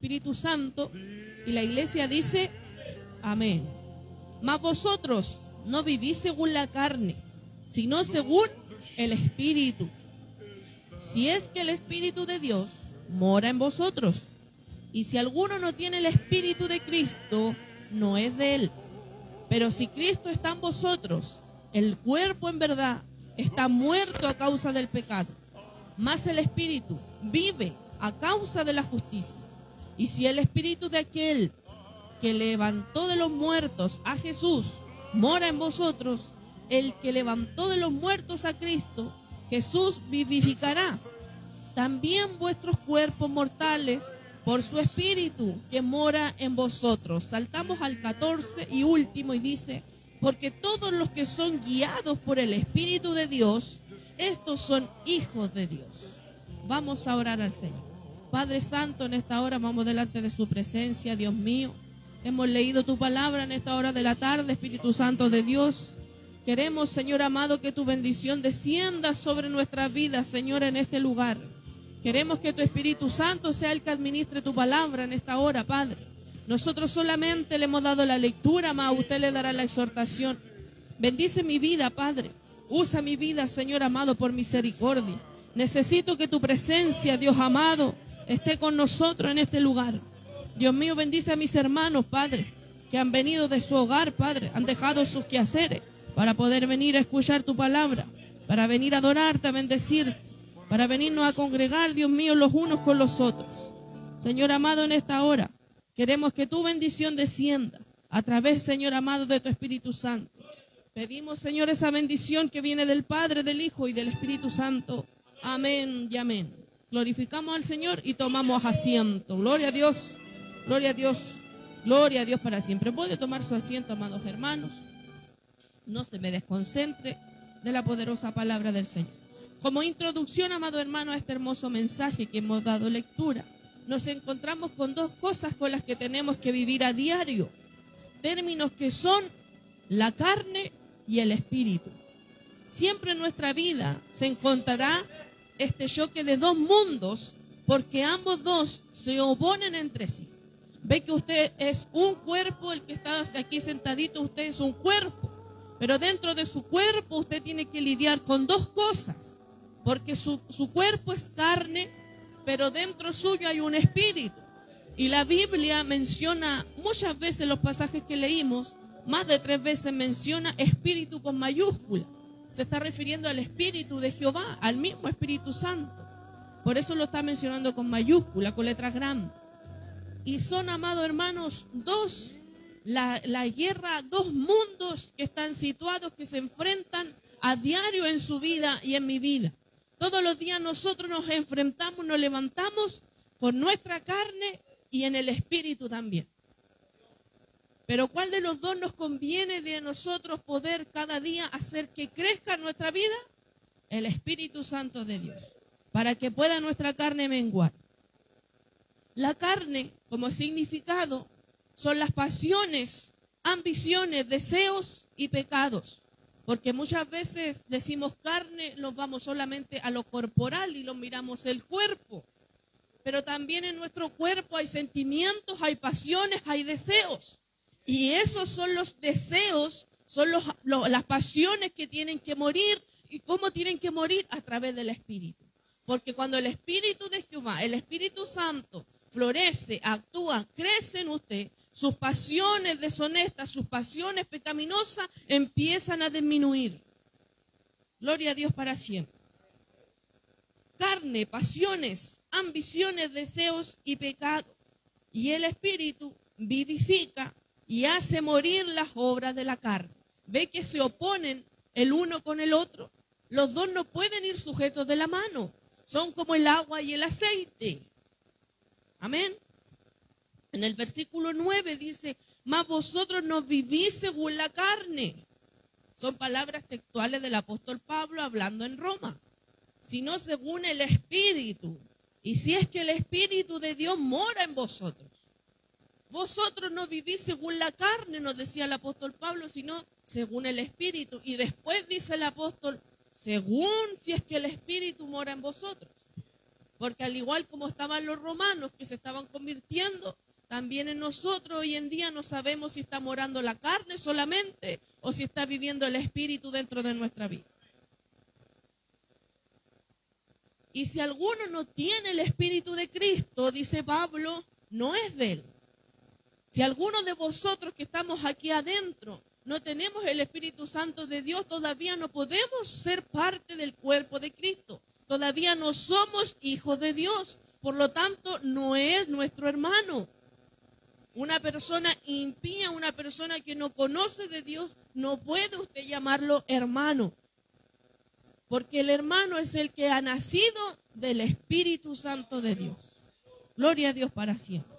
Espíritu Santo. Y la iglesia dice, amén. Mas vosotros no vivís según la carne, sino según el Espíritu. Si es que el Espíritu de Dios mora en vosotros. Y si alguno no tiene el Espíritu de Cristo, no es de él. Pero si Cristo está en vosotros, el cuerpo en verdad está muerto a causa del pecado, mas el Espíritu vive a causa de la justicia. Y si el Espíritu de aquel que levantó de los muertos a Jesús mora en vosotros, el que levantó de los muertos a Cristo, Jesús vivificará también vuestros cuerpos mortales por su Espíritu que mora en vosotros. Saltamos al 14 y último y dice, porque todos los que son guiados por el Espíritu de Dios, estos son hijos de Dios. Vamos a orar al Señor. Padre Santo, en esta hora vamos delante de su presencia, Dios mío. Hemos leído tu palabra en esta hora de la tarde, Espíritu Santo de Dios. Queremos, Señor amado, que tu bendición descienda sobre nuestras vidas, Señor, en este lugar. Queremos que tu Espíritu Santo sea el que administre tu palabra en esta hora, Padre. Nosotros solamente le hemos dado la lectura, mas a usted le dará la exhortación. Bendice mi vida, Padre. Usa mi vida, Señor amado, por misericordia. Necesito que tu presencia, Dios amado, esté con nosotros en este lugar. Dios mío, bendice a mis hermanos, Padre, que han venido de su hogar, Padre, han dejado sus quehaceres para poder venir a escuchar tu palabra, para venir a adorarte, a bendecirte, para venirnos a congregar, Dios mío, los unos con los otros. Señor amado, en esta hora queremos que tu bendición descienda a través, Señor amado, de tu Espíritu Santo. Pedimos, Señor, esa bendición que viene del Padre, del Hijo y del Espíritu Santo. Amén y amén. Glorificamos al Señor y tomamos asiento. Gloria a Dios, gloria a Dios, gloria a Dios para siempre. Puede tomar su asiento, amados hermanos. No se me desconcentre de la poderosa palabra del Señor. Como introducción, amado hermano, a este hermoso mensaje que hemos dado lectura, nos encontramos con dos cosas con las que tenemos que vivir a diario. Términos que son la carne y el espíritu. Siempre en nuestra vida se encontrará este choque de dos mundos, porque ambos dos se oponen entre sí. Ve que usted es un cuerpo, el que está aquí sentadito, usted es un cuerpo, pero dentro de su cuerpo usted tiene que lidiar con dos cosas, porque su cuerpo es carne, pero dentro suyo hay un espíritu. Y la Biblia menciona muchas veces, los pasajes que leímos, más de 3 veces menciona espíritu con mayúscula. Se está refiriendo al Espíritu de Jehová, al mismo Espíritu Santo. Por eso lo está mencionando con mayúscula, con letras grandes. Y son, amados hermanos, la guerra, dos mundos que están situados, que se enfrentan a diario en su vida y en mi vida. Todos los días nosotros nos enfrentamos, nos levantamos con nuestra carne y en el Espíritu también. Pero ¿cuál de los dos nos conviene de nosotros poder cada día hacer que crezca nuestra vida? El Espíritu Santo de Dios, para que pueda nuestra carne menguar. La carne, como significado, son las pasiones, ambiciones, deseos y pecados. Porque muchas veces decimos carne, nos vamos solamente a lo corporal y lo miramos el cuerpo. Pero también en nuestro cuerpo hay sentimientos, hay pasiones, hay deseos. Y esos son los deseos, son las pasiones que tienen que morir. ¿Y cómo tienen que morir? A través del Espíritu. Porque cuando el Espíritu de Jehová, el Espíritu Santo, florece, actúa, crece en usted, sus pasiones deshonestas, sus pasiones pecaminosas empiezan a disminuir. Gloria a Dios para siempre. Carne, pasiones, ambiciones, deseos y pecado. Y el Espíritu vivifica y hace morir las obras de la carne. Ve que se oponen el uno con el otro. Los dos no pueden ir sujetos de la mano. Son como el agua y el aceite. Amén. En el versículo 9 dice, mas vosotros no vivís según la carne. Son palabras textuales del apóstol Pablo hablando en Roma. Sino según el Espíritu. Y si es que el Espíritu de Dios mora en vosotros. Vosotros no vivís según la carne, nos decía el apóstol Pablo, sino según el Espíritu. Y después dice el apóstol, según si es que el Espíritu mora en vosotros. Porque al igual como estaban los romanos que se estaban convirtiendo, también en nosotros hoy en día no sabemos si está morando la carne solamente o si está viviendo el Espíritu dentro de nuestra vida. Y si alguno no tiene el Espíritu de Cristo, dice Pablo, no es de él. Si alguno de vosotros que estamos aquí adentro no tenemos el Espíritu Santo de Dios, todavía no podemos ser parte del cuerpo de Cristo. Todavía no somos hijos de Dios. Por lo tanto, no es nuestro hermano. Una persona impía, una persona que no conoce de Dios, no puede usted llamarlo hermano. Porque el hermano es el que ha nacido del Espíritu Santo de Dios. Gloria a Dios para siempre.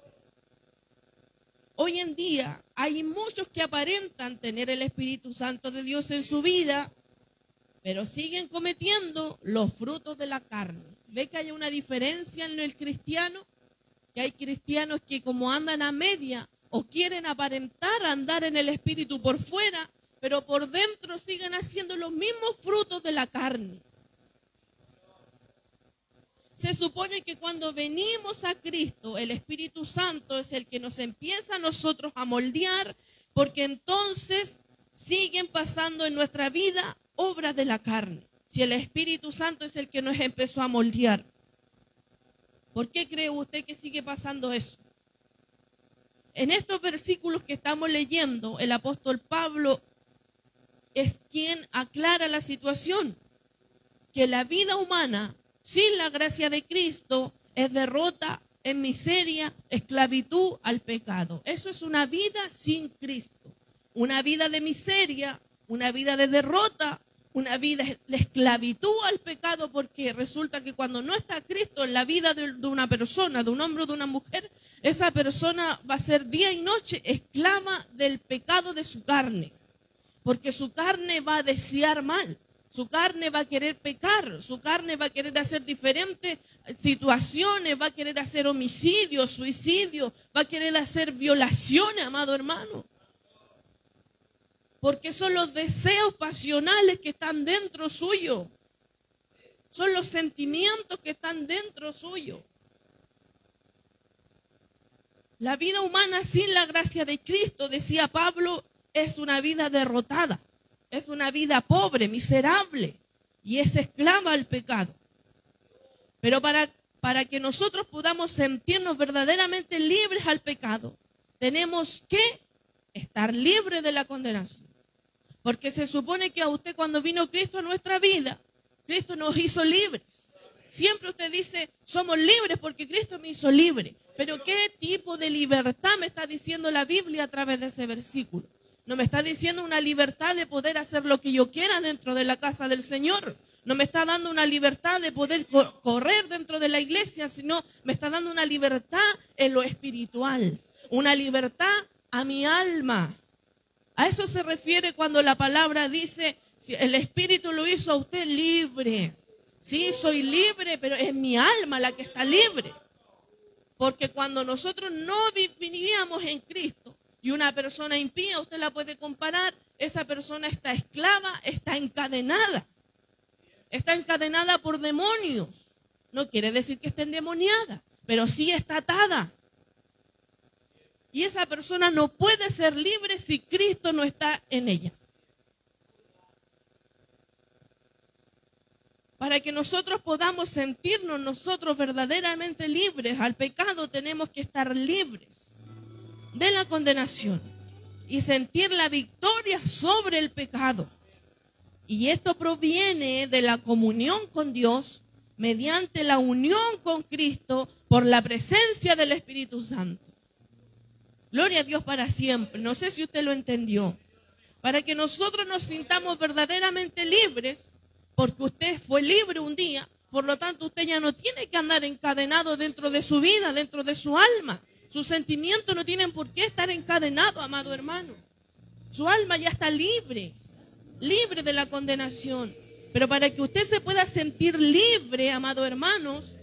Hoy en día hay muchos que aparentan tener el Espíritu Santo de Dios en su vida, pero siguen cometiendo los frutos de la carne. ¿Ve que hay una diferencia en el cristiano? Que hay cristianos que como andan a media o quieren aparentar andar en el Espíritu por fuera, pero por dentro siguen haciendo los mismos frutos de la carne. Se supone que cuando venimos a Cristo, el Espíritu Santo es el que nos empieza a nosotros a moldear, porque entonces siguen pasando en nuestra vida obras de la carne. Si el Espíritu Santo es el que nos empezó a moldear, ¿por qué cree usted que sigue pasando eso? En estos versículos que estamos leyendo, el apóstol Pablo es quien aclara la situación, que la vida humana sin la gracia de Cristo es derrota, es miseria, esclavitud al pecado. Eso es una vida sin Cristo, una vida de miseria, una vida de derrota, una vida de esclavitud al pecado, porque resulta que cuando no está Cristo en la vida de una persona, de un hombre o de una mujer, esa persona va a ser día y noche esclava del pecado de su carne, porque su carne va a desear mal, su carne va a querer pecar, su carne va a querer hacer diferentes situaciones, va a querer hacer homicidio, suicidio, va a querer hacer violaciones, amado hermano. Porque son los deseos pasionales que están dentro suyo. Son los sentimientos que están dentro suyo. La vida humana sin la gracia de Cristo, decía Pablo, es una vida derrotada. Es una vida pobre, miserable. Y es esclava al pecado. Pero para que nosotros podamos sentirnos verdaderamente libres al pecado, tenemos que estar libres de la condenación. Porque se supone que a usted cuando vino Cristo a nuestra vida, Cristo nos hizo libres. Siempre usted dice, somos libres porque Cristo me hizo libre. Pero ¿qué tipo de libertad me está diciendo la Biblia a través de ese versículo? No me está diciendo una libertad de poder hacer lo que yo quiera dentro de la casa del Señor. No me está dando una libertad de poder correr dentro de la iglesia, sino me está dando una libertad en lo espiritual. Una libertad a mi alma. A eso se refiere cuando la palabra dice, el Espíritu lo hizo a usted libre. Sí, soy libre, pero es mi alma la que está libre. Porque cuando nosotros no vivíamos en Cristo y una persona impía, usted la puede comparar, esa persona está esclava, está encadenada. Está encadenada por demonios. No quiere decir que esté endemoniada, pero sí está atada. Y esa persona no puede ser libre si Cristo no está en ella. Para que nosotros podamos sentirnos nosotros verdaderamente libres al pecado, tenemos que estar libres de la condenación y sentir la victoria sobre el pecado. Y esto proviene de la comunión con Dios mediante la unión con Cristo por la presencia del Espíritu Santo. Gloria a Dios para siempre. No sé si usted lo entendió. Para que nosotros nos sintamos verdaderamente libres, porque usted fue libre un día, por lo tanto usted ya no tiene que andar encadenado dentro de su vida, dentro de su alma. Sus sentimientos no tienen por qué estar encadenados, amado hermano. Su alma ya está libre, libre de la condenación. Pero para que usted se pueda sentir libre, amado hermanos,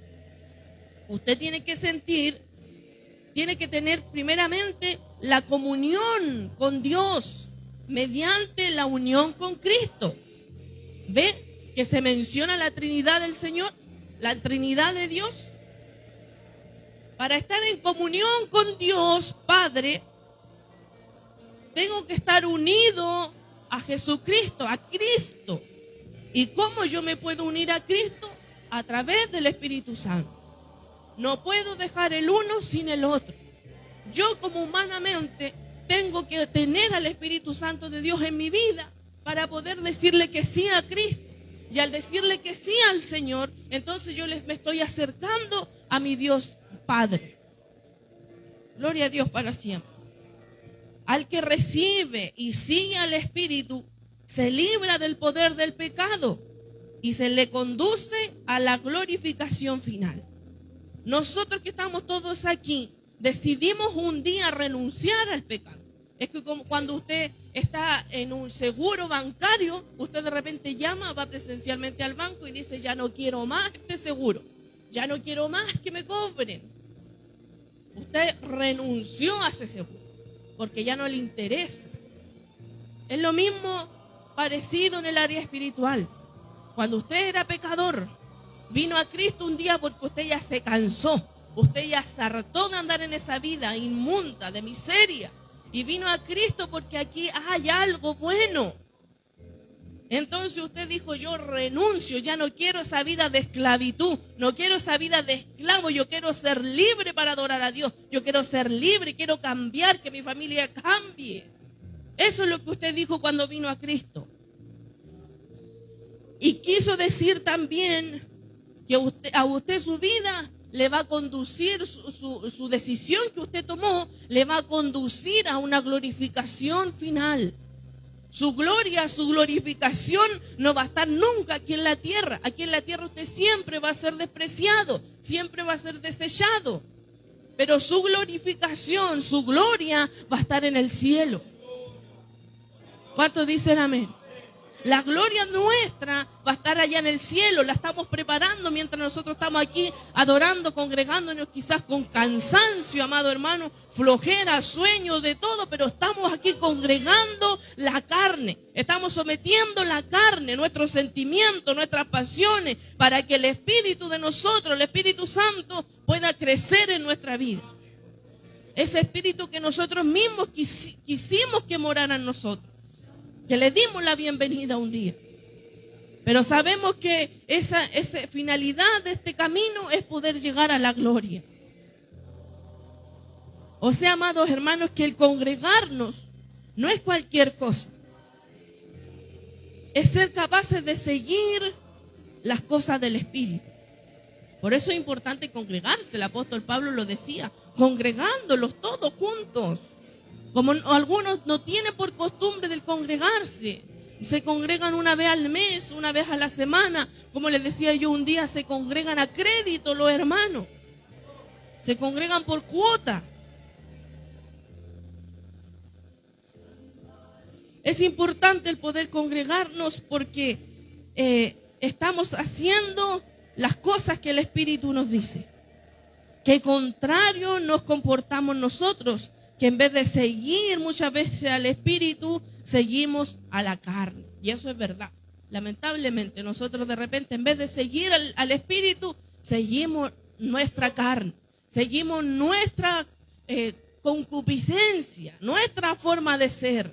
usted tiene que tener primeramente la comunión con Dios mediante la unión con Cristo. ¿Ve que se menciona la Trinidad del Señor? La Trinidad de Dios. Para estar en comunión con Dios Padre, tengo que estar unido a Jesucristo, a Cristo. ¿Y cómo yo me puedo unir a Cristo? A través del Espíritu Santo. No puedo dejar el uno sin el otro. Yo como humanamente tengo que tener al Espíritu Santo de Dios en mi vida para poder decirle que sí a Cristo. Y al decirle que sí al Señor, entonces yo me estoy acercando a mi Dios Padre. Gloria a Dios para siempre. Al que recibe y sigue al Espíritu, se libra del poder del pecado y se le conduce a la glorificación final. Nosotros que estamos todos aquí, decidimos un día renunciar al pecado. Es que como cuando usted está en un seguro bancario, usted de repente llama, va presencialmente al banco y dice, ya no quiero más este seguro, ya no quiero más que me cobren. Usted renunció a ese seguro, porque ya no le interesa. Es lo mismo parecido en el área espiritual. Cuando usted era pecador, vino a Cristo un día porque usted ya se cansó, usted ya se hartó de andar en esa vida inmunda, de miseria. Y vino a Cristo porque aquí hay algo bueno. Entonces usted dijo, yo renuncio, ya no quiero esa vida de esclavitud, no quiero esa vida de esclavo, yo quiero ser libre para adorar a Dios, yo quiero ser libre, quiero cambiar, que mi familia cambie. Eso es lo que usted dijo cuando vino a Cristo. Y quiso decir también que a usted su vida le va a conducir, su decisión que usted tomó, le va a conducir a una glorificación final. Su gloria, su glorificación no va a estar nunca aquí en la tierra. Aquí en la tierra usted siempre va a ser despreciado, siempre va a ser desechado. Pero su glorificación, su gloria va a estar en el cielo. ¿Cuántos dicen amén? La gloria nuestra va a estar allá en el cielo, la estamos preparando mientras nosotros estamos aquí adorando, congregándonos quizás con cansancio, amado hermano, flojera, sueño, de todo, pero estamos aquí congregando la carne, estamos sometiendo la carne, nuestros sentimientos, nuestras pasiones, para que el Espíritu de nosotros, el Espíritu Santo, pueda crecer en nuestra vida. Ese Espíritu que nosotros mismos quisimos que morara en nosotros, que le dimos la bienvenida un día. Pero sabemos que esa finalidad de este camino es poder llegar a la gloria. O sea, amados hermanos, que el congregarnos no es cualquier cosa. Es ser capaces de seguir las cosas del Espíritu. Por eso es importante congregarse. El apóstol Pablo lo decía, congregándolos todos juntos. Como algunos no tienen por costumbre del congregarse, se congregan una vez al mes, una vez a la semana. Como les decía yo un día, se congregan a crédito los hermanos, se congregan por cuota. Es importante el poder congregarnos porque estamos haciendo las cosas que el Espíritu nos dice. Que contrario nos comportamos nosotros, que en vez de seguir muchas veces al Espíritu, seguimos a la carne. Y eso es verdad. Lamentablemente, nosotros de repente, en vez de seguir al Espíritu, seguimos nuestra carne, seguimos nuestra concupiscencia, nuestra forma de ser.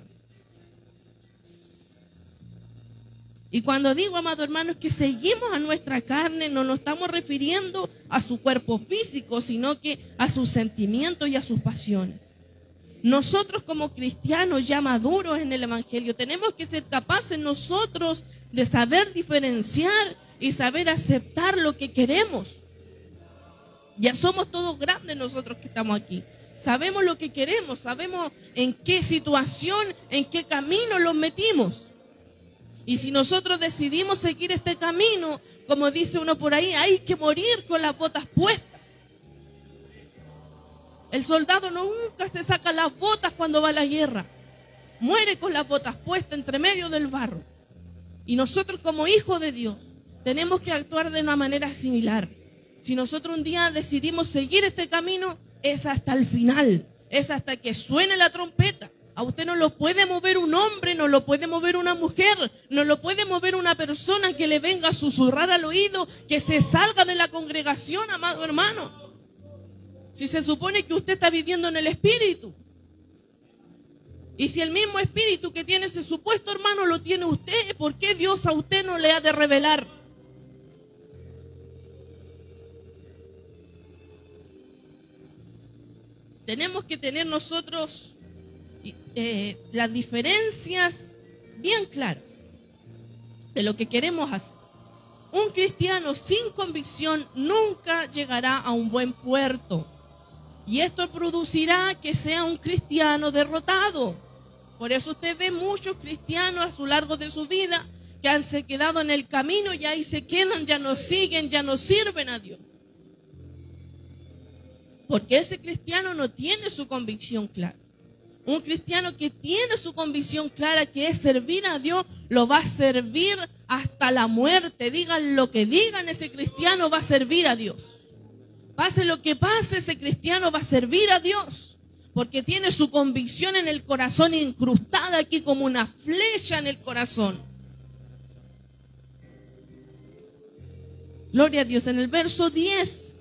Y cuando digo, amado hermano, es que seguimos a nuestra carne, no nos estamos refiriendo a su cuerpo físico, sino que a sus sentimientos y a sus pasiones. Nosotros como cristianos ya maduros en el Evangelio tenemos que ser capaces nosotros de saber diferenciar y saber aceptar lo que queremos. Ya somos todos grandes nosotros que estamos aquí. Sabemos lo que queremos, sabemos en qué situación, en qué camino los metimos. Y si nosotros decidimos seguir este camino, como dice uno por ahí, hay que morir con las botas puestas. El soldado nunca se saca las botas cuando va a la guerra. Muere con las botas puestas entre medio del barro. Y nosotros como hijos de Dios tenemos que actuar de una manera similar. Si nosotros un día decidimos seguir este camino, es hasta el final. Es hasta que suene la trompeta. A usted no lo puede mover un hombre, no lo puede mover una mujer, no lo puede mover una persona que le venga a susurrar al oído, que se salga de la congregación, amado hermano. Si se supone que usted está viviendo en el Espíritu. Y si el mismo Espíritu que tiene ese supuesto hermano lo tiene usted, ¿por qué Dios a usted no le ha de revelar? Tenemos que tener nosotros las diferencias bien claras de lo que queremos hacer. Un cristiano sin convicción nunca llegará a un buen puerto. Y esto producirá que sea un cristiano derrotado. Por eso usted ve muchos cristianos a lo largo de su vida que han se quedado en el camino y ahí se quedan, ya no siguen, ya no sirven a Dios. Porque ese cristiano no tiene su convicción clara. Un cristiano que tiene su convicción clara, que es servir a Dios, lo va a servir hasta la muerte. Digan lo que digan, ese cristiano va a servir a Dios. Pase lo que pase, ese cristiano va a servir a Dios. Porque tiene su convicción en el corazón incrustada aquí como una flecha en el corazón. Gloria a Dios. En el verso 10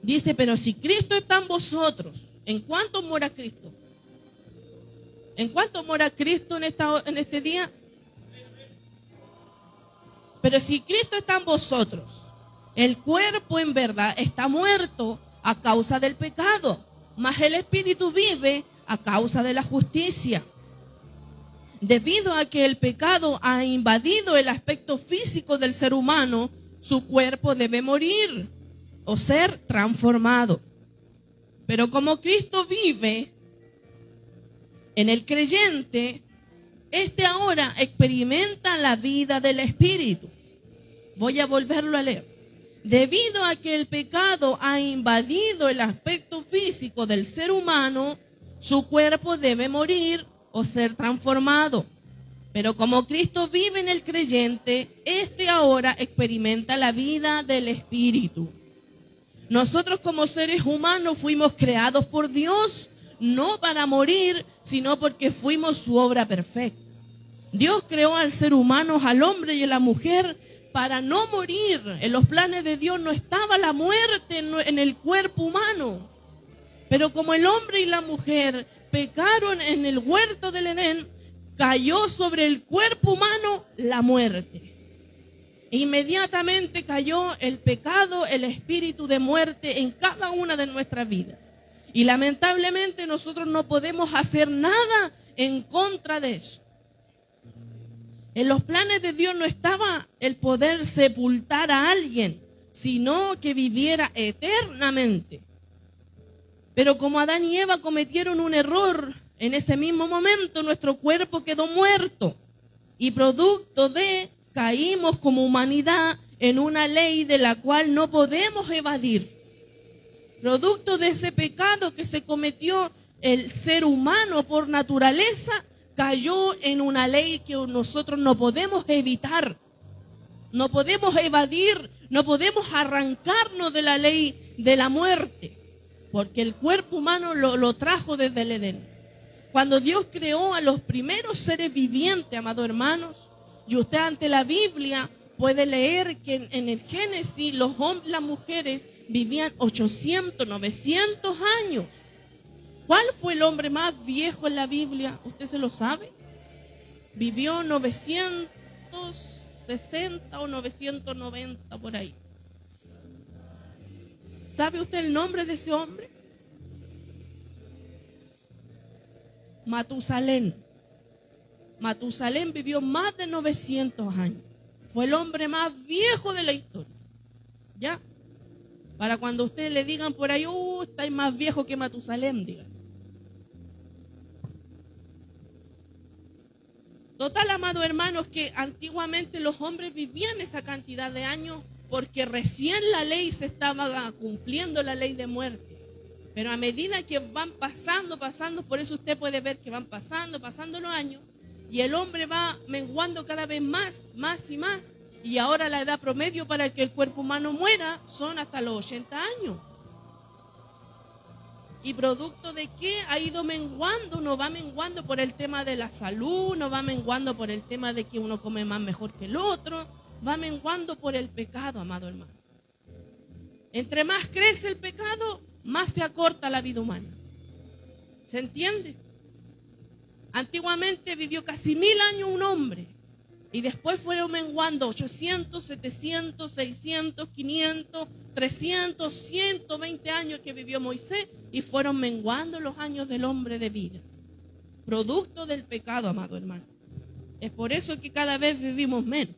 dice, pero si Cristo está en vosotros, ¿en cuánto mora Cristo? ¿En cuánto mora Cristo en este día? Pero si Cristo está en vosotros, el cuerpo en verdad está muerto a causa del pecado, mas el espíritu vive a causa de la justicia. Debido a que el pecado ha invadido el aspecto físico del ser humano, su cuerpo debe morir o ser transformado. Pero como Cristo vive en el creyente, este ahora experimenta la vida del Espíritu. Voy a volverlo a leer. Debido a que el pecado ha invadido el aspecto físico del ser humano, su cuerpo debe morir o ser transformado. Pero como Cristo vive en el creyente, este ahora experimenta la vida del Espíritu. Nosotros como seres humanos fuimos creados por Dios, no para morir, sino porque fuimos su obra perfecta. Dios creó al ser humano, al hombre y a la mujer, para no morir. En los planes de Dios no estaba la muerte en el cuerpo humano. Pero como el hombre y la mujer pecaron en el huerto del Edén, cayó sobre el cuerpo humano la muerte. Inmediatamente cayó el pecado, el espíritu de muerte en cada una de nuestras vidas. Y lamentablemente nosotros no podemos hacer nada en contra de eso. En los planes de Dios no estaba el poder sepultar a alguien, sino que viviera eternamente. Pero como Adán y Eva cometieron un error, en ese mismo momento nuestro cuerpo quedó muerto. Y producto de, caímos como humanidad en una ley de la cual no podemos evadir. Producto de ese pecado que se cometió el ser humano por naturaleza, cayó en una ley que nosotros no podemos evitar, no podemos evadir, no podemos arrancarnos de la ley de la muerte, porque el cuerpo humano lo trajo desde el Edén. Cuando Dios creó a los primeros seres vivientes, amados hermanos, y usted ante la Biblia puede leer que en el Génesis los hombres y las mujeres vivían 800, 900 años. ¿Cuál fue el hombre más viejo en la Biblia? ¿Usted se lo sabe? Vivió 960 o 990 por ahí. ¿Sabe usted el nombre de ese hombre? Matusalén. Matusalén vivió más de 900 años. Fue el hombre más viejo de la historia. ¿Ya? Para cuando ustedes le digan por ahí, está más viejo que Matusalén, digan. Total, amados hermanos, que antiguamente los hombres vivían esa cantidad de años porque recién la ley se estaba cumpliendo, la ley de muerte. Pero a medida que van pasando, por eso usted puede ver que van pasando los años, y el hombre va menguando cada vez más y más. Y ahora la edad promedio para que el cuerpo humano muera son hasta los 80 años. ¿Y producto de qué ha ido menguando? No va menguando por el tema de la salud, no va menguando por el tema de que uno come más mejor que el otro, va menguando por el pecado, amado hermano. Entre más crece el pecado, más se acorta la vida humana. ¿Se entiende? Antiguamente vivió casi 1000 años un hombre y después fueron menguando 800, 700, 600, 500, 300, 120 años que vivió Moisés y fueron menguando los años del hombre de vida. Producto del pecado, amado hermano. Es por eso que cada vez vivimos menos.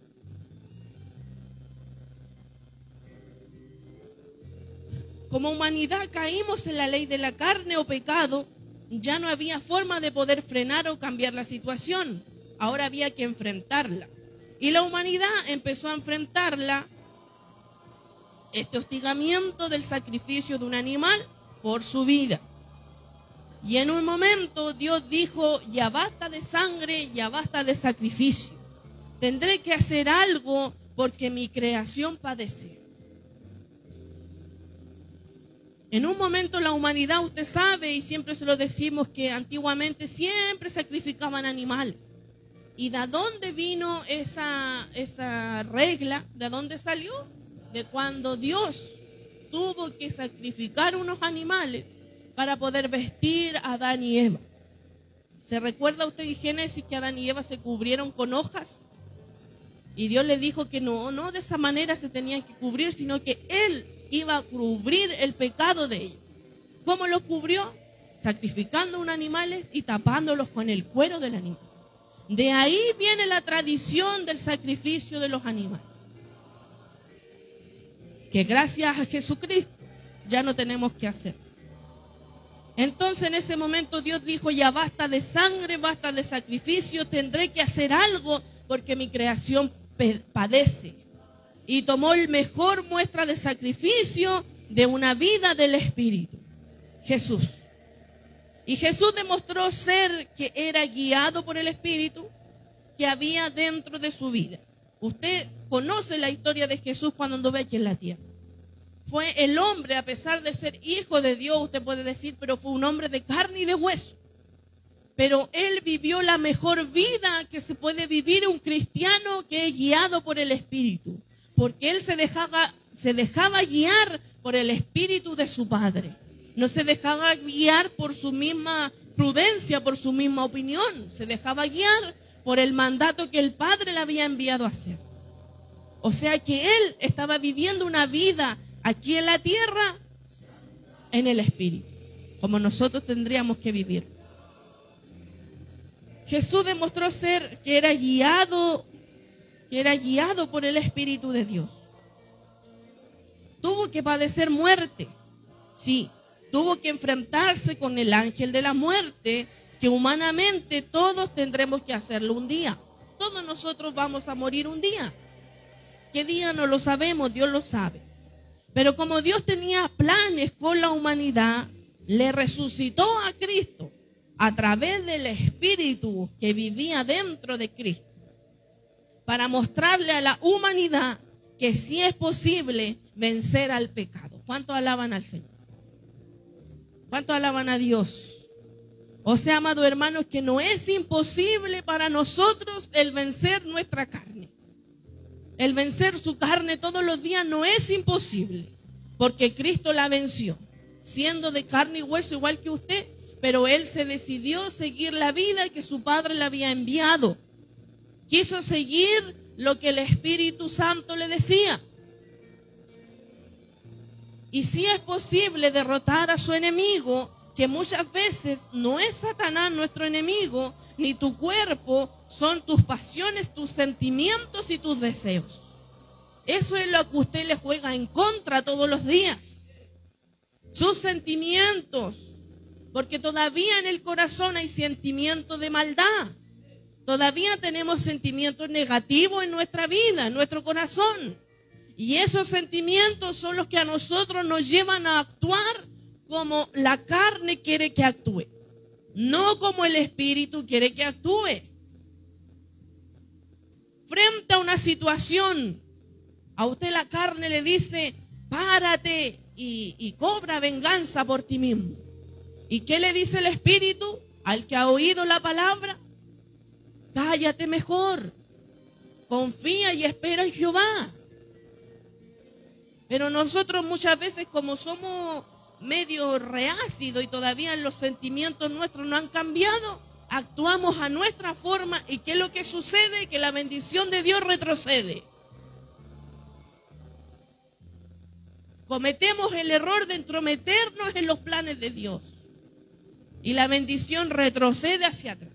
Como humanidad caímos en la ley de la carne o pecado. Ya no había forma de poder frenar o cambiar la situación. Ahora había que enfrentarla. Y la humanidad empezó a enfrentarla, este hostigamiento del sacrificio de un animal por su vida. Y en un momento Dios dijo, ya basta de sangre, ya basta de sacrificio. Tendré que hacer algo porque mi creación padece. En un momento la humanidad, usted sabe, y siempre se lo decimos, que antiguamente siempre sacrificaban animales. ¿Y de dónde vino esa regla? ¿De dónde salió? De cuando Dios tuvo que sacrificar unos animales para poder vestir a Adán y Eva. ¿Se recuerda usted en Génesis que Adán y Eva se cubrieron con hojas? Y Dios le dijo que no de esa manera se tenían que cubrir, sino que Él iba a cubrir el pecado de ellos. ¿Cómo lo cubrió? Sacrificando unos animales y tapándolos con el cuero del animal. De ahí viene la tradición del sacrificio de los animales. Que gracias a Jesucristo ya no tenemos que hacer. Entonces en ese momento Dios dijo, ya basta de sangre, basta de sacrificio, tendré que hacer algo porque mi creación padece. Y tomó el mejor muestra de sacrificio de una vida del Espíritu, Jesús. Y Jesús demostró ser que era guiado por el Espíritu que había dentro de su vida. Usted conoce la historia de Jesús cuando anduvo aquí en la tierra. Fue el hombre, a pesar de ser hijo de Dios, usted puede decir, pero fue un hombre de carne y de hueso. Pero él vivió la mejor vida que se puede vivir un cristiano que es guiado por el Espíritu. Porque él se dejaba guiar por el Espíritu de su Padre. No se dejaba guiar por su misma prudencia, por su misma opinión. Se dejaba guiar por el mandato que el Padre le había enviado a hacer. O sea que él estaba viviendo una vida aquí en la tierra, en el Espíritu, como nosotros tendríamos que vivir. Jesús demostró ser que era guiado por el Espíritu de Dios. Tuvo que padecer muerte, sí. Tuvo que enfrentarse con el ángel de la muerte, que humanamente todos tendremos que hacerlo un día. Todos nosotros vamos a morir un día. ¿Qué día? No lo sabemos, Dios lo sabe. Pero como Dios tenía planes con la humanidad, le resucitó a Cristo a través del Espíritu que vivía dentro de Cristo, para mostrarle a la humanidad que sí es posible vencer al pecado. ¿Cuántos alaban al Señor? ¿Cuántos alaban a Dios? O sea, amados hermanos, que no es imposible para nosotros el vencer nuestra carne. El vencer su carne todos los días no es imposible, porque Cristo la venció, siendo de carne y hueso igual que usted, pero Él se decidió seguir la vida que su Padre le había enviado. Quiso seguir lo que el Espíritu Santo le decía. Y si es posible derrotar a su enemigo, que muchas veces no es Satanás nuestro enemigo, ni tu cuerpo, son tus pasiones, tus sentimientos y tus deseos. Eso es lo que usted le juega en contra todos los días. Sus sentimientos, porque todavía en el corazón hay sentimientos de maldad. Todavía tenemos sentimientos negativos en nuestra vida, en nuestro corazón. Y esos sentimientos son los que a nosotros nos llevan a actuar como la carne quiere que actúe, no como el Espíritu quiere que actúe. Frente a una situación, a usted la carne le dice, párate y cobra venganza por ti mismo. ¿Y qué le dice el Espíritu al que ha oído la palabra? Cállate mejor, confía y espera en Jehová. Pero nosotros muchas veces, como somos medio reácido y todavía los sentimientos nuestros no han cambiado, actuamos a nuestra forma. ¿Y qué es lo que sucede? Que la bendición de Dios retrocede. Cometemos el error de entrometernos en los planes de Dios y la bendición retrocede hacia atrás.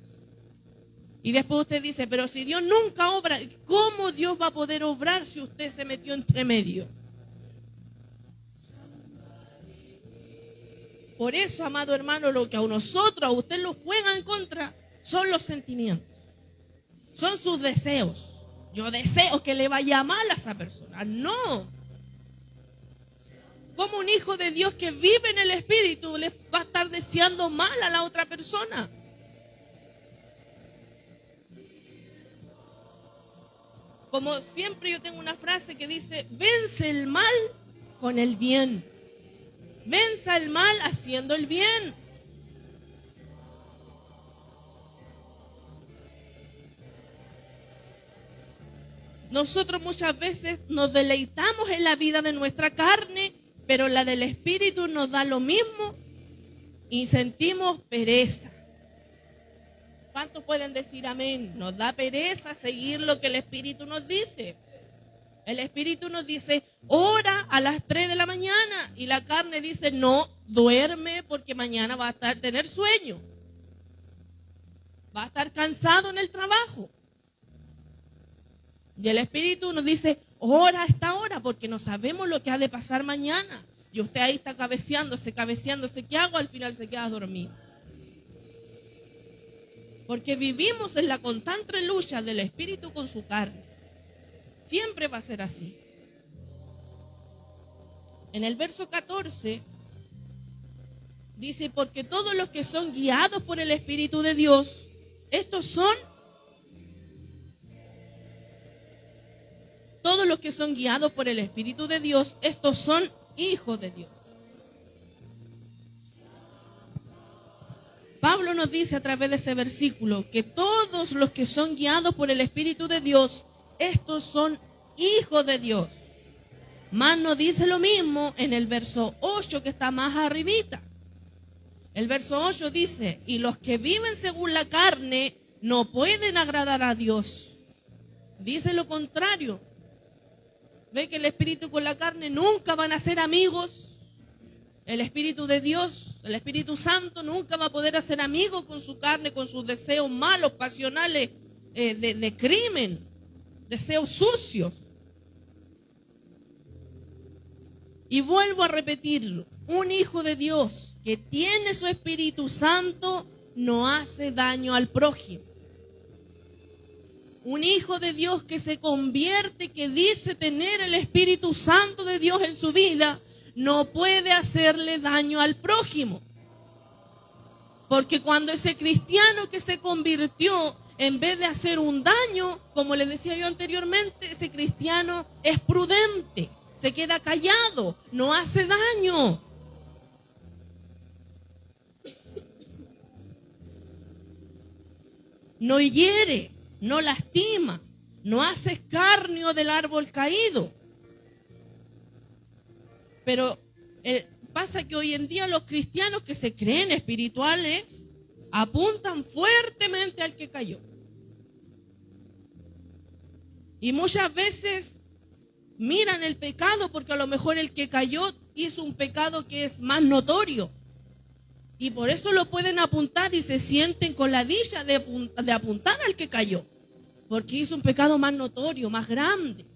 Y después usted dice, pero si Dios nunca obra, ¿cómo Dios va a poder obrar si usted se metió entre medio? Por eso, amado hermano, lo que a nosotros, a usted lo juega en contra, son los sentimientos. Son sus deseos. Yo deseo que le vaya mal a esa persona. No. Como un hijo de Dios que vive en el Espíritu le va a estar deseando mal a la otra persona. Como siempre yo tengo una frase que dice, vence el mal con el bien. Venza el mal haciendo el bien. Nosotros muchas veces nos deleitamos en la vida de nuestra carne, pero la del Espíritu nos da lo mismo y sentimos pereza. ¿Cuántos pueden decir amén? Nos da pereza seguir lo que el Espíritu nos dice. El Espíritu nos dice, ora a las 3 de la mañana. Y la carne dice, no, duerme porque mañana va a tener sueño. Va a estar cansado en el trabajo. Y el Espíritu nos dice, ora a esta hora porque no sabemos lo que ha de pasar mañana. Y usted ahí está cabeceándose, ¿qué hago? Al final se queda dormido. Porque vivimos en la constante lucha del Espíritu con su carne. Siempre va a ser así. En el verso 14 dice, porque todos los que son guiados por el Espíritu de Dios, todos los que son guiados por el Espíritu de Dios, estos son hijos de Dios. Pablo nos dice a través de ese versículo que todos los que son guiados por el Espíritu de Dios, estos son hijos de Dios. Más nos dice lo mismo en el verso 8 que está más arribita. El verso 8 dice, y los que viven según la carne no pueden agradar a Dios. Dice lo contrario. Ve que el Espíritu con la carne nunca van a ser amigos. El Espíritu de Dios, el Espíritu Santo nunca va a poder hacer amigos con su carne, con sus deseos malos, pasionales, de crimen, deseos sucios. Y vuelvo a repetirlo, un hijo de Dios que tiene su Espíritu Santo no hace daño al prójimo. Un hijo de Dios que se convierte, que dice tener el Espíritu Santo de Dios en su vida, no puede hacerle daño al prójimo. Porque cuando ese cristiano que se convirtió, en vez de hacer un daño, como les decía yo anteriormente, ese cristiano es prudente, se queda callado, no hace daño. No hiere, no lastima, no hace escarnio del árbol caído. Pero pasa que hoy en día los cristianos que se creen espirituales apuntan fuertemente al que cayó. Y muchas veces miran el pecado porque a lo mejor el que cayó hizo un pecado que es más notorio. Y por eso lo pueden apuntar y se sienten con la dicha de apuntar al que cayó. Porque hizo un pecado más notorio, más grande.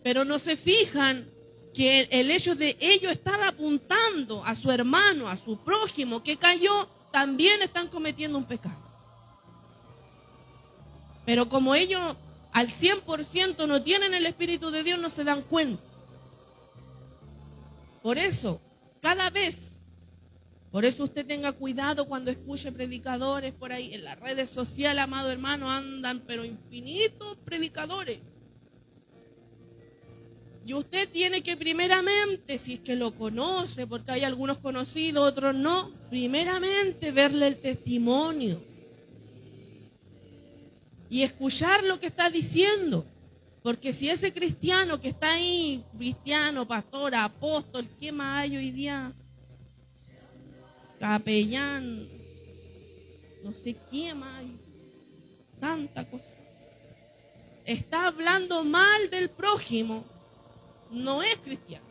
Pero no se fijan que el hecho de ellos estar apuntando a su hermano, a su prójimo que cayó, también están cometiendo un pecado. Pero como ellos al 100% no tienen el Espíritu de Dios, no se dan cuenta. Por eso, por eso usted tenga cuidado cuando escuche predicadores por ahí. En las redes sociales, amado hermano, andan pero infinitos predicadores. Y usted tiene que primeramente, si es que lo conoce, porque hay algunos conocidos, otros no, primeramente verle el testimonio y escuchar lo que está diciendo. Porque si ese cristiano que está ahí, cristiano, pastor, apóstol, ¿qué más hay hoy día? capellán, no sé quién más, tanta cosa. Está hablando mal del prójimo, no es cristiano.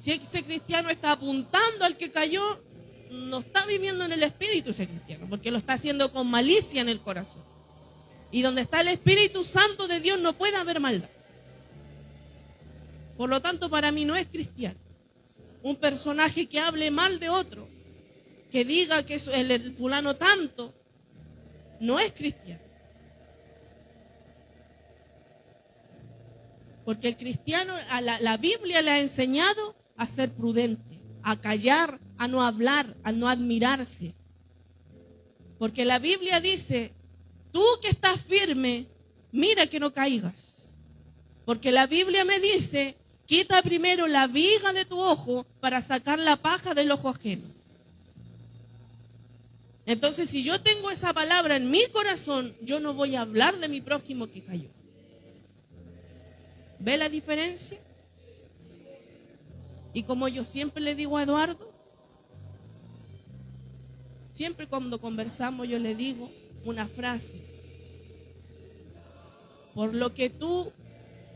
Si ese cristiano está apuntando al que cayó, no está viviendo en el espíritu ese cristiano, porque lo está haciendo con malicia en el corazón. Y donde está el Espíritu Santo de Dios no puede haber maldad. Por lo tanto, para mí no es cristiano un personaje que hable mal de otro, que diga que es el fulano tanto, no es cristiano. Porque el cristiano, la Biblia le ha enseñado a ser prudente, a callar, a no hablar, a no admirarse. Porque la Biblia dice, tú que estás firme, mira que no caigas. Porque la Biblia me dice, quita primero la viga de tu ojo para sacar la paja del ojo ajeno. Entonces, si yo tengo esa palabra en mi corazón, yo no voy a hablar de mi prójimo que cayó. ¿Ve la diferencia? Y como yo siempre le digo a Eduardo, siempre cuando conversamos yo le digo una frase. Por lo que tú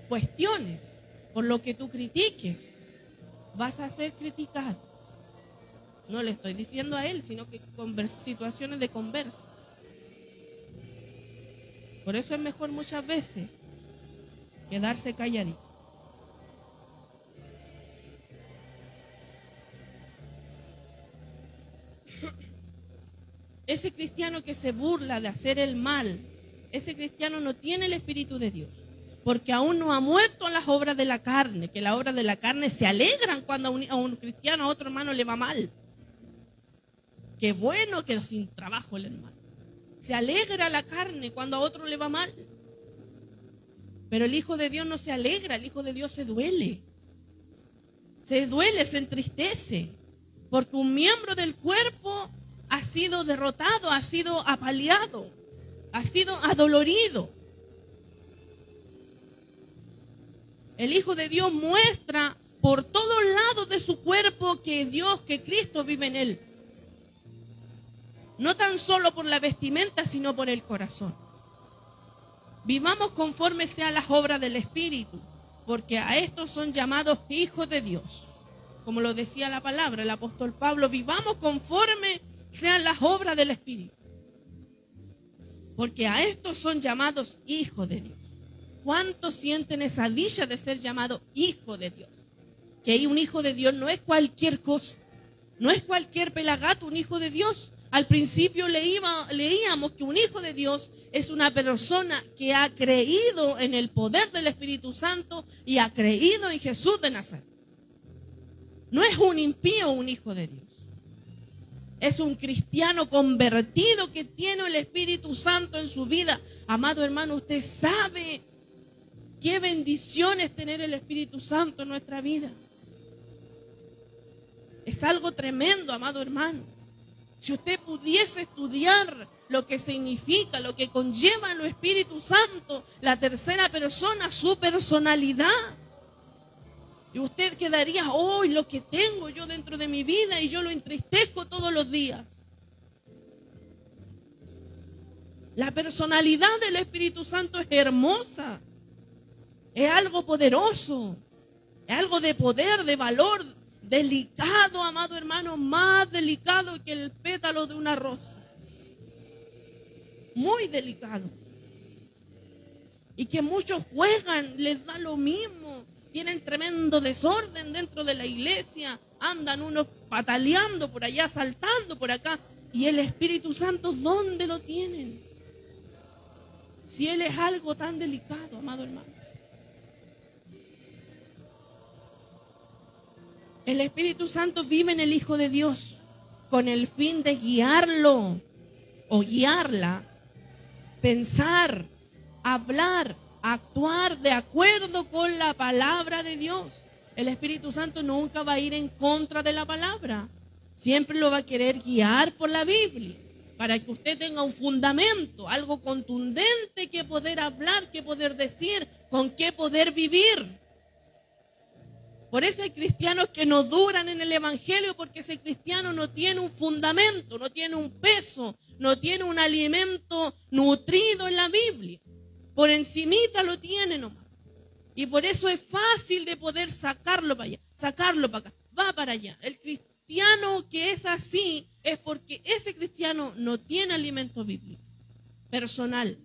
cuestiones, por lo que tú critiques, vas a ser criticado. No le estoy diciendo a él, sino que situaciones de conversa. Por eso es mejor muchas veces quedarse calladito. Ese cristiano que se burla de hacer el mal, ese cristiano no tiene el Espíritu de Dios, porque aún no ha muerto las obras de la carne, que las obras de la carne se alegran cuando a un cristiano, a otro hermano le va mal. Qué bueno que sin trabajo el hermano. Se alegra la carne cuando a otro le va mal. Pero el Hijo de Dios no se alegra, el Hijo de Dios se duele. Se duele, se entristece, porque un miembro del cuerpo ha sido derrotado, ha sido apaleado, ha sido adolorido. El Hijo de Dios muestra por todos lados de su cuerpo que Dios, que Cristo vive en él. No tan solo por la vestimenta, sino por el corazón. Vivamos conforme sean las obras del Espíritu, porque a estos son llamados hijos de Dios. Como lo decía la palabra, el apóstol Pablo, vivamos conforme sean las obras del Espíritu, porque a estos son llamados hijos de Dios. ¿Cuántos sienten esa dicha de ser llamado hijo de Dios? Que un hijo de Dios no es cualquier cosa, no es cualquier pelagato, un hijo de Dios. Al principio leíamos que un hijo de Dios es una persona que ha creído en el poder del Espíritu Santo y ha creído en Jesús de Nazaret. No es un impío un hijo de Dios. Es un cristiano convertido que tiene el Espíritu Santo en su vida. Amado hermano, usted sabe qué bendición es tener el Espíritu Santo en nuestra vida. Es algo tremendo, amado hermano. Si usted pudiese estudiar lo que significa, lo que conlleva en el Espíritu Santo, la tercera persona, su personalidad, y usted quedaría, hoy lo que tengo yo dentro de mi vida y yo lo entristezco todos los días. La personalidad del Espíritu Santo es hermosa, es algo poderoso, es algo de poder, de valor, delicado, amado hermano, más delicado que el pétalo de una rosa. Muy delicado. Y que muchos juegan, les da lo mismo. Tienen tremendo desorden dentro de la iglesia. Andan unos pataleando por allá, saltando por acá. ¿Y el Espíritu Santo dónde lo tienen? Si Él es algo tan delicado, amado hermano. El Espíritu Santo vive en el Hijo de Dios con el fin de guiarlo o guiarla, pensar, hablar, actuar de acuerdo con la palabra de Dios. El Espíritu Santo nunca va a ir en contra de la palabra. Siempre lo va a querer guiar por la Biblia, para que usted tenga un fundamento, algo contundente que poder hablar, que poder decir, con qué poder vivir. Por eso hay cristianos que no duran en el evangelio, porque ese cristiano no tiene un fundamento, no tiene un peso, no tiene un alimento nutrido en la Biblia. Por encimita lo tiene nomás. Y por eso es fácil de poder sacarlo para allá, sacarlo para acá, va para allá. El cristiano que es así es porque ese cristiano no tiene alimento bíblico, personal.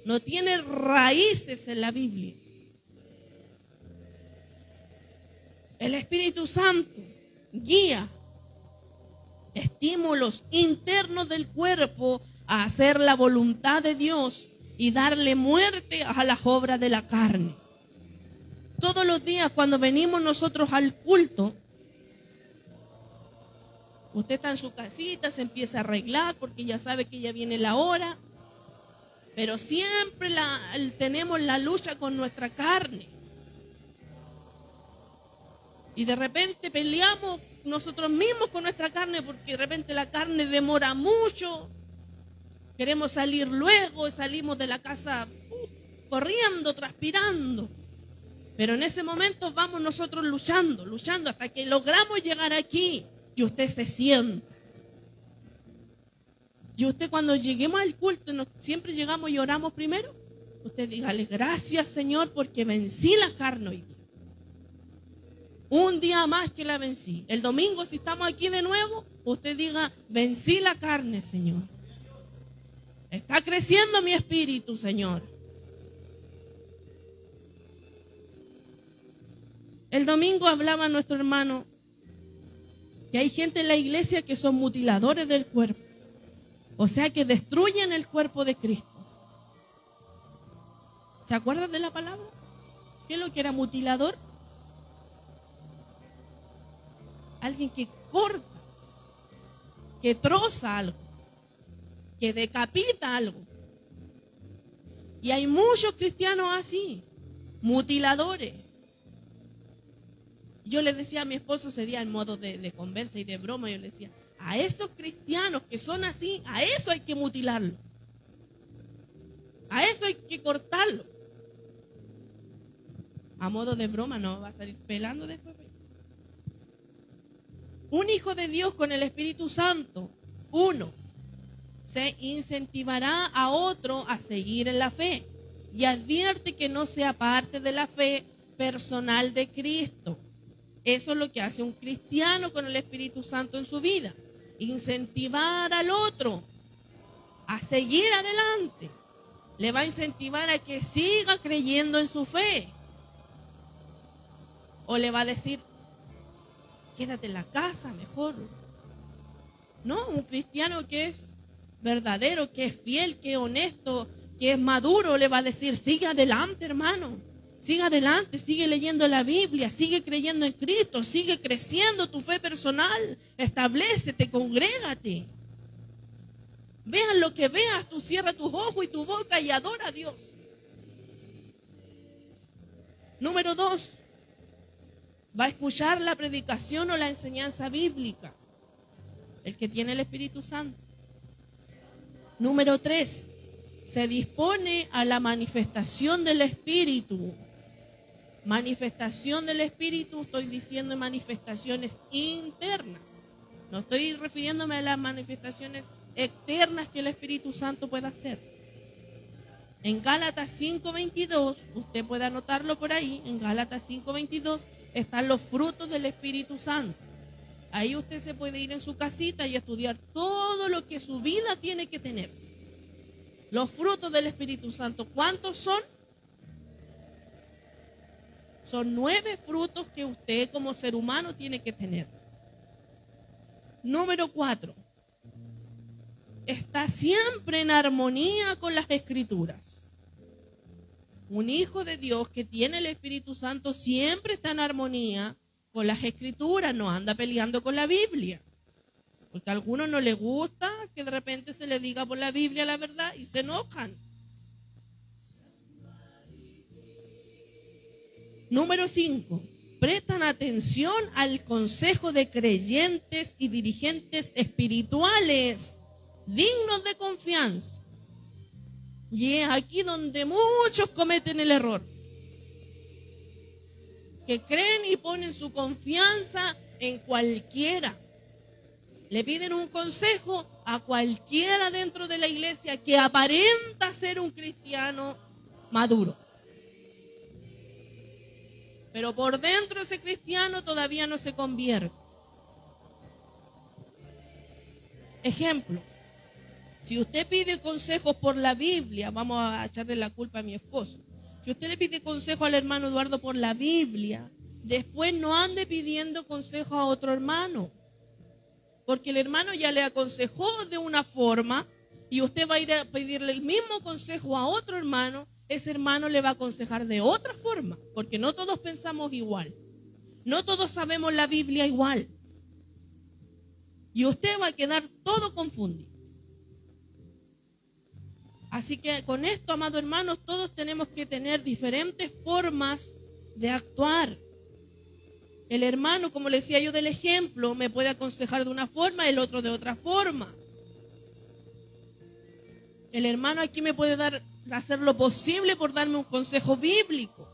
No tiene raíces en la Biblia. El Espíritu Santo guía estímulos internos del cuerpo a hacer la voluntad de Dios y darle muerte a las obras de la carne. Todos los días cuando venimos nosotros al culto, usted está en su casita, se empieza a arreglar porque ya sabe que ya viene la hora, pero siempre tenemos la lucha con nuestra carne. Y de repente peleamos nosotros mismos con nuestra carne porque de repente la carne demora mucho. Queremos salir luego y salimos de la casa corriendo, transpirando. Pero en ese momento vamos nosotros luchando hasta que logramos llegar aquí y usted se sienta. Y usted cuando lleguemos al culto, siempre llegamos y oramos primero. Usted dígale, gracias Señor porque vencí la carne hoy día. Un día más que la vencí. El domingo, si estamos aquí de nuevo, usted diga, vencí la carne, Señor. Está creciendo mi espíritu, Señor. El domingo hablaba nuestro hermano que hay gente en la iglesia que son mutiladores del cuerpo. O sea, que destruyen el cuerpo de Cristo. ¿Se acuerdan de la palabra? ¿Qué es lo que era mutilador? Alguien que corta, que troza algo, que decapita algo. Y hay muchos cristianos así, mutiladores. Yo le decía a mi esposo ese día en modo de conversa y de broma, yo le decía, a estos cristianos que son así, a eso hay que mutilarlo. A eso hay que cortarlo. A modo de broma, no va a salir pelando después. Un hijo de Dios con el Espíritu Santo, uno, se incentivará a otro a seguir en la fe y advierte que no sea parte de la fe personal de Cristo. Eso es lo que hace un cristiano con el Espíritu Santo en su vida. Incentivar al otro a seguir adelante. Le va a incentivar a que siga creyendo en su fe. O le va a decir, quédate en la casa mejor. No, un cristiano que es verdadero, que es fiel, que es honesto, que es maduro, le va a decir, sigue adelante, hermano. Sigue adelante, sigue leyendo la Biblia, sigue creyendo en Cristo, sigue creciendo tu fe personal. Establécete, congrégate. Vean lo que veas, tú cierra tus ojos y tu boca y adora a Dios. Número 2. Va a escuchar la predicación o la enseñanza bíblica. El que tiene el Espíritu Santo. Número 3. Se dispone a la manifestación del Espíritu. Manifestación del Espíritu, estoy diciendo manifestaciones internas. No estoy refiriéndome a las manifestaciones externas que el Espíritu Santo pueda hacer. En Gálatas 5:22, usted puede anotarlo por ahí, en Gálatas 5:22 están los frutos del Espíritu Santo. Ahí usted se puede ir en su casita y estudiar todo lo que su vida tiene que tener. Los frutos del Espíritu Santo, ¿cuántos son? Son 9 frutos que usted como ser humano tiene que tener. Número 4. Está siempre en armonía con las Escrituras. Un hijo de Dios que tiene el Espíritu Santo siempre está en armonía con las Escrituras, no anda peleando con la Biblia. Porque a algunos no les gusta que de repente se le diga por la Biblia la verdad y se enojan. Número 5. Prestan atención al consejo de creyentes y dirigentes espirituales dignos de confianza. Y es aquí donde muchos cometen el error. que creen y ponen su confianza en cualquiera. Le piden un consejo a cualquiera dentro de la iglesia que aparenta ser un cristiano maduro. Pero por dentro ese cristiano todavía no se convierte. Ejemplo, si usted pide consejos por la Biblia, vamos a echarle la culpa a mi esposo. Si usted le pide consejo al hermano Eduardo por la Biblia, después no ande pidiendo consejo a otro hermano. Porque el hermano ya le aconsejó de una forma y usted va a ir a pedirle el mismo consejo a otro hermano, ese hermano le va a aconsejar de otra forma, porque no todos pensamos igual. No todos sabemos la Biblia igual. Y usted va a quedar todo confundido. Así que con esto, amados hermanos, todos tenemos que tener diferentes formas de actuar. El hermano, como le decía yo del ejemplo, me puede aconsejar de una forma, el otro de otra forma. El hermano aquí me puede hacer lo posible por darme un consejo bíblico.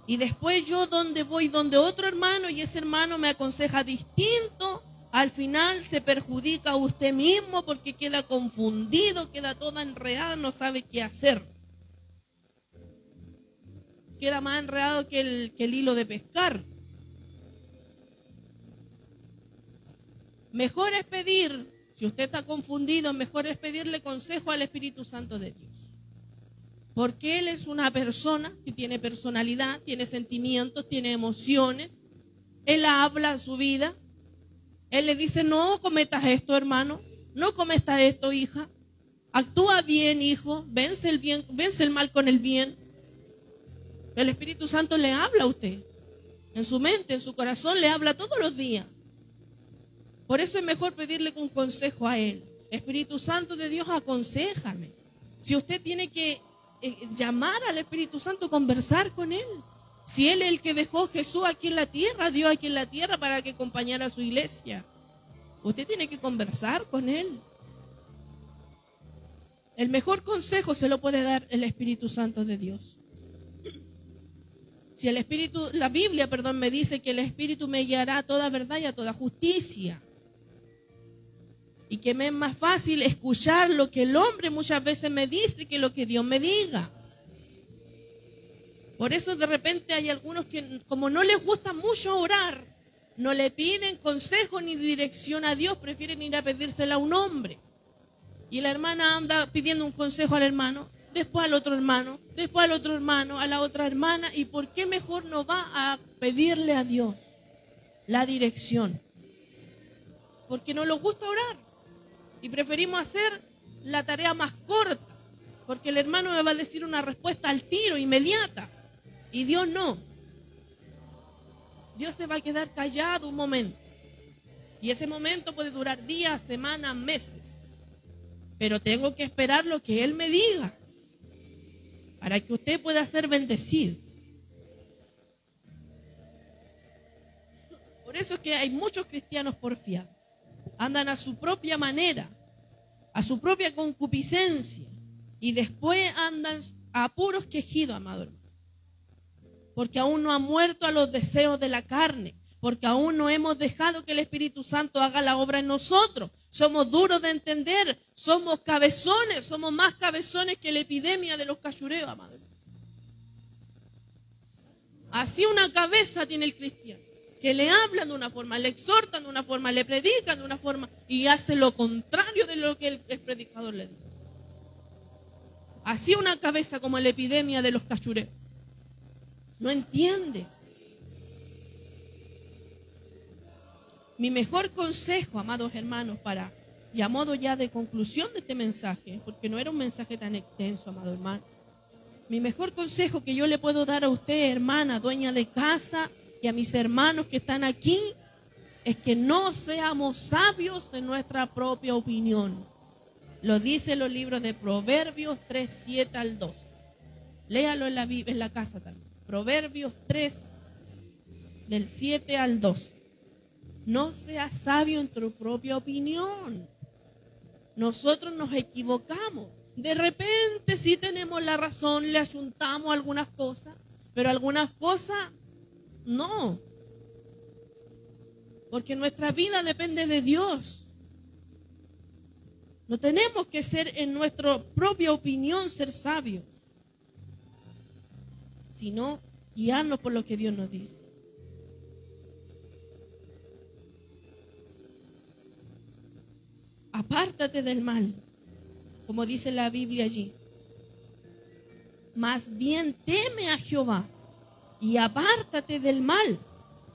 Y después yo donde voy, donde otro hermano, y ese hermano me aconseja distinto, al final se perjudica a usted mismo porque queda confundido, queda toda enredada, no sabe qué hacer. Queda más enredado que el hilo de pescar. Mejor es pedir, si usted está confundido, mejor es pedirle consejo al Espíritu Santo de Dios. Porque Él es una persona que tiene personalidad, tiene sentimientos, tiene emociones. Él habla su vida. Él le dice, no cometas esto, hermano. No cometas esto, hija. Actúa bien, hijo. Vence el mal con el bien. El Espíritu Santo le habla a usted. En su mente, en su corazón, le habla todos los días. Por eso es mejor pedirle un consejo a Él. Espíritu Santo de Dios, aconséjame. Si usted tiene que llamar al Espíritu Santo, conversar con Él. Si Él es el que dejó Jesús aquí en la tierra, Dios aquí en la tierra para que acompañara a su iglesia. Usted tiene que conversar con Él. El mejor consejo se lo puede dar el Espíritu Santo de Dios. Si la Biblia me dice que el Espíritu me guiará a toda verdad y a toda justicia. Y que me es más fácil escuchar lo que el hombre muchas veces me dice que lo que Dios me diga. Por eso de repente hay algunos que, como no les gusta mucho orar, no le piden consejo ni dirección a Dios, prefieren ir a pedírsela a un hombre. Y la hermana anda pidiendo un consejo al hermano, después al otro hermano, después al otro hermano, a la otra hermana. ¿Y por qué mejor no va a pedirle a Dios la dirección? Porque no nos gusta orar. Y preferimos hacer la tarea más corta, porque el hermano me va a decir una respuesta al tiro, inmediata. Y Dios no. Dios se va a quedar callado un momento. Y ese momento puede durar días, semanas, meses. Pero tengo que esperar lo que Él me diga, para que usted pueda ser bendecido. Por eso es que hay muchos cristianos porfiados. Andan a su propia manera, a su propia concupiscencia, y después andan a puros quejidos, amado hermano. Porque aún no han muerto a los deseos de la carne, porque aún no hemos dejado que el Espíritu Santo haga la obra en nosotros. Somos duros de entender, somos cabezones, somos más cabezones que la epidemia de los cachureos, amado hermano. Así una cabeza tiene el cristiano, que le hablan de una forma, le exhortan de una forma, le predican de una forma y hace lo contrario de lo que el predicador le dice. Así una cabeza como la epidemia de los cachureos. No entiende. Mi mejor consejo, amados hermanos, y a modo ya de conclusión de este mensaje, porque no era un mensaje tan extenso, amado hermano. Mi mejor consejo que yo le puedo dar a usted, hermana, dueña de casa, y a mis hermanos que están aquí, es que no seamos sabios en nuestra propia opinión. Lo dice los libros de Proverbios 3, 7 al 12. Léalo en la casa también. Proverbios 3, del 7 al 12. No seas sabio en tu propia opinión. Nosotros nos equivocamos. De repente sí tenemos la razón, le ayuntamos algunas cosas, pero algunas cosas No. Porque nuestra vida depende de Dios. No tenemos que ser en nuestra propia opinión ser sabios, sino guiarnos por lo que Dios nos dice. Apártate del mal, como dice la Biblia allí. Más bien teme a Jehová y apártate del mal,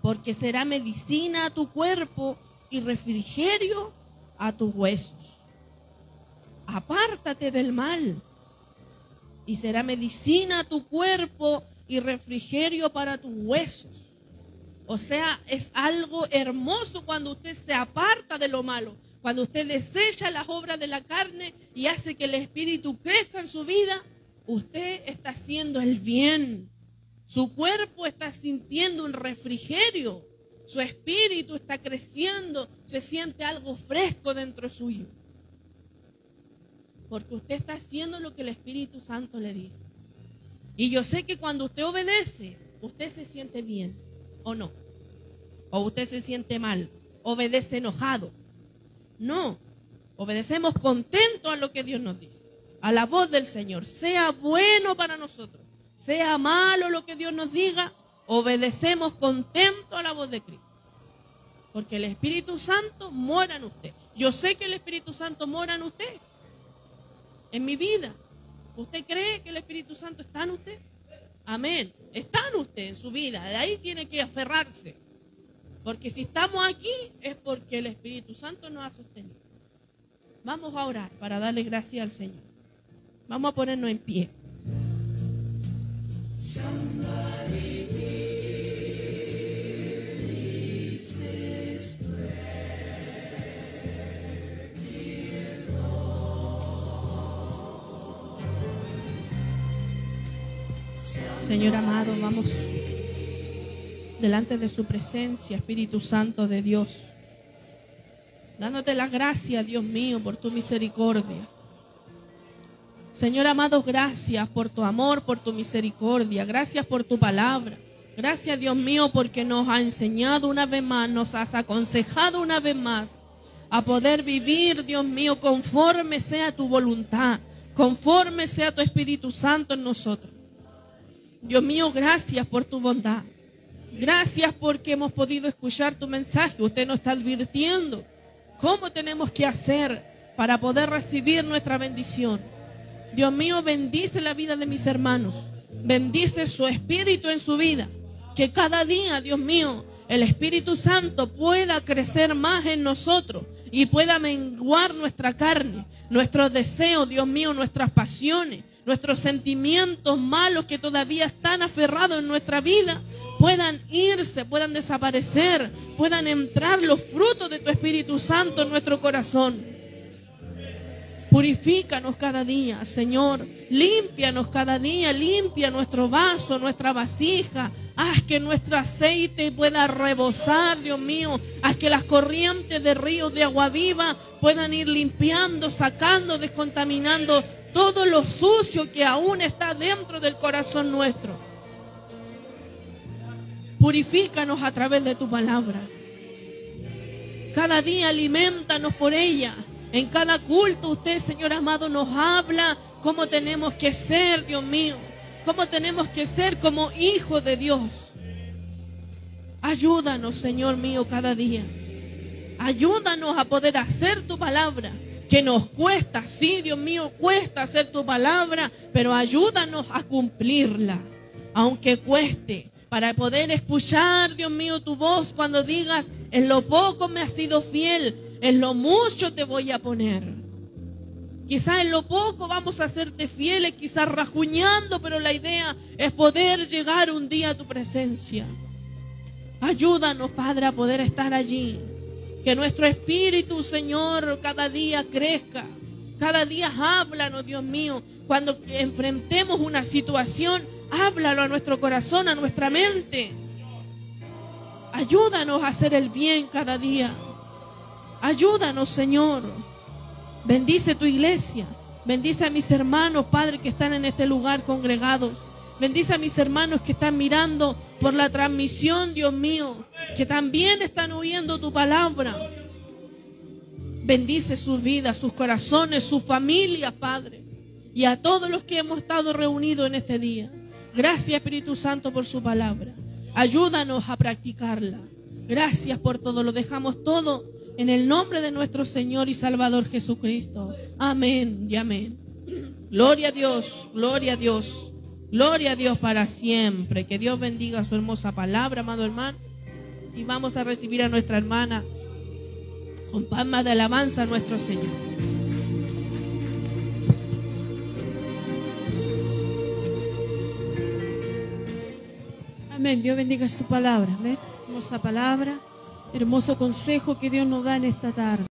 porque será medicina a tu cuerpo y refrigerio a tus huesos. Apártate del mal y será medicina a tu cuerpo y refrigerio para tus huesos. O sea, es algo hermoso cuando usted se aparta de lo malo, cuando usted desecha las obras de la carne y hace que el Espíritu crezca en su vida. Usted está haciendo el bien. Su cuerpo está sintiendo un refrigerio. Su espíritu está creciendo. Se siente algo fresco dentro suyo. Porque usted está haciendo lo que el Espíritu Santo le dice. Y yo sé que cuando usted obedece, usted se siente bien, ¿o no? O usted se siente mal, obedece enojado. No, obedecemos contentos a lo que Dios nos dice, a la voz del Señor. Sea bueno para nosotros, sea malo lo que Dios nos diga, obedecemos contentos a la voz de Cristo. Porque el Espíritu Santo mora en usted. Yo sé que el Espíritu Santo mora en usted, en mi vida. ¿Usted cree que el Espíritu Santo está en usted? Amén. Está en usted, en su vida. De ahí tiene que aferrarse. Porque si estamos aquí es porque el Espíritu Santo nos ha sostenido. Vamos a orar para darle gracias al Señor. Vamos a ponernos en pie. Señor amado, vamos delante de su presencia, Espíritu Santo de Dios, dándote las gracias, Dios mío, por tu misericordia. Señor amado, gracias por tu amor, por tu misericordia, gracias por tu palabra. Gracias, Dios mío, porque nos ha enseñado una vez más, nos has aconsejado una vez más a poder vivir, Dios mío, conforme sea tu voluntad, conforme sea tu Espíritu Santo en nosotros. Dios mío, gracias por tu bondad. Gracias porque hemos podido escuchar tu mensaje. Usted nos está advirtiendo cómo tenemos que hacer para poder recibir nuestra bendición. Dios mío, bendice la vida de mis hermanos. Bendice su espíritu en su vida. Que cada día, Dios mío, el Espíritu Santo pueda crecer más en nosotros y pueda menguar nuestra carne, nuestros deseos, Dios mío, nuestras pasiones, nuestros sentimientos malos que todavía están aferrados en nuestra vida, puedan irse, puedan desaparecer, puedan entrar los frutos de tu Espíritu Santo en nuestro corazón. Purifícanos cada día, Señor. Límpianos cada día, limpia nuestro vaso, nuestra vasija. Haz que nuestro aceite pueda rebosar, Dios mío. Haz que las corrientes de ríos de agua viva puedan ir limpiando, sacando, descontaminando todo lo sucio que aún está dentro del corazón nuestro. Purifícanos a través de tu palabra. Cada día alimentanos por ella. En cada culto usted, Señor amado, nos habla cómo tenemos que ser, Dios mío. Cómo tenemos que ser como hijos de Dios. Ayúdanos, Señor mío, cada día. Ayúdanos a poder hacer tu palabra. Que nos cuesta, sí, Dios mío, cuesta hacer tu palabra, pero ayúdanos a cumplirla, aunque cueste, para poder escuchar, Dios mío, tu voz cuando digas, en lo poco me has sido fiel, en lo mucho te voy a poner. Quizás en lo poco vamos a hacerte fieles, quizás rajuñando, pero la idea es poder llegar un día a tu presencia. Ayúdanos, Padre, a poder estar allí. Que nuestro espíritu, Señor, cada día crezca. Cada día háblanos, Dios mío. Cuando enfrentemos una situación, háblalo a nuestro corazón, a nuestra mente. Ayúdanos a hacer el bien cada día. Ayúdanos, Señor. Bendice tu iglesia. Bendice a mis hermanos, Padre, que están en este lugar congregados. Bendice a mis hermanos que están mirando por la transmisión, Dios mío, que también están oyendo tu palabra. Bendice sus vidas, sus corazones, sus familias, Padre. Y a todos los que hemos estado reunidos en este día. Gracias, Espíritu Santo, por su palabra. Ayúdanos a practicarla. Gracias por todo. Lo dejamos todo en el nombre de nuestro Señor y Salvador Jesucristo. Amén y amén. Gloria a Dios, gloria a Dios. Gloria a Dios para siempre. Que Dios bendiga su hermosa palabra, amado hermano. Y vamos a recibir a nuestra hermana con palmas de alabanza a nuestro Señor. Amén. Dios bendiga su palabra. Amén. Hermosa palabra, hermoso consejo que Dios nos da en esta tarde.